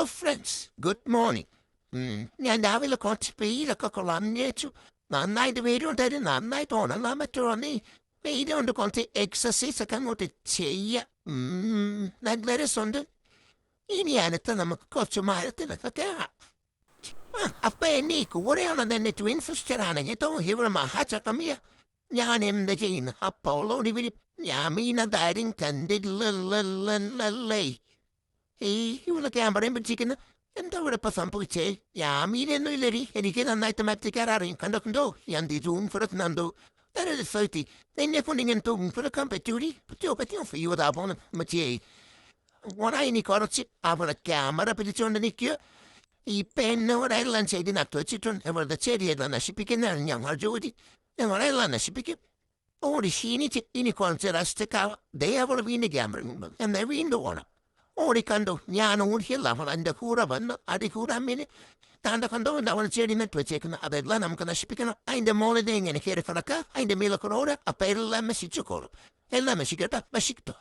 Hello friends, good morning. ഞാൻ രാവിലെ കുറച്ച് വെയിലൊക്കെ കൊള്ളാമെന്ന് വിചാരിച്ചു. നന്നായിട്ട് വെയിലുണ്ടായിരുന്നു, നന്നായിട്ട് ഉണങ്ങാൻ പറ്റുമോ നീ? വെയിലുകൊണ്ട് കുറച്ച് എക്സസൈസ് ഒക്കെ അങ്ങോട്ട് ചെയ്യാം. നല്ല രസമുണ്ട്. ഇനി അടുത്ത് നമുക്ക് കുറച്ച് മരത്തിലൊക്കെ കയറാം. അപ്പൊ എന്നെ കൂടെയാണെന്ന് എന്നെ ട്വിൻ സിസ്റ്ററാണ് കേട്ടോ, ഇവിടെ മഹാചക്കമിയ. ഞാൻ എന്ത് ചെയ്യുന്നു? അപ്പോൾ ഒടുവിൽ ഞാൻ മീനതാരും കണ്ടില്ലല്ലേ. ഇവിടെ ക്യാമറയും പിടിച്ചിരിക്കുന്നു. എന്താ ഇവിടെ ഇപ്പൊ സംഭവിച്ചേ? ഞാൻ മീനൊന്നും ഇല്ലടി, എനിക്ക് നന്നായിട്ട് മറ്റിക്കാരറിയും. കണ്ടോ ഞാൻ തൂങ്ങിക്കിടക്കുന്നുണ്ടോ? രസമായിട്ട് എന്നെ കൊണ്ട് ഇങ്ങനെ തൂങ്ങിക്കിടക്കാൻ പറ്റൂടി? പറ്റിയോ ഫീവതാ പോണം മച്ചിയേ. ഓണ ഇനി കുറച്ച് അവിടെ ക്യാമറ പിടിച്ചുകൊണ്ട് നിൽക്കുക. ഇപ്പൊ എന്നോടെല്ലാം ചെയ്ത് നട്ടു വെച്ചിട്ടുണ്ട്. ഇവരുടെ ചെടിയെല്ലാം നശിപ്പിക്കുന്നതാണ് ഞങ്ങൾ ജോലി. ഞങ്ങളെല്ലാം നശിപ്പിക്കും. ഓടി ക്ഷീണിച്ച് ഇനി കുറച്ച് റസ്റ്റക്കാവാം. ദയവൾ വീണ്ടും ക്യാമറ എന്നാൽ വീണ്ടും ഓണം. ഓടിക്കണ്ടു ഞാൻ ഓടിയല്ല, അവൾ എൻ്റെ കൂടെ വന്ന് അടി കൂടാൻ വേണ്ടി താണ്ട കണ്ടോ അവൾ ചെടി നട്ട് വെച്ചേക്കുന്നു. അതെല്ലാം നമുക്ക് നശിപ്പിക്കണം. അതിൻ്റെ മോളിനെ ഇങ്ങനെ കയറി കിടക്കുക, അതിൻ്റെ മേലെ കൂടെ ഓടുക. അപ്പം എല്ലാം നശിച്ചുക്കോളും. എല്ലാം നശിക്കട്ടെ, നശിക്കട്ടോ.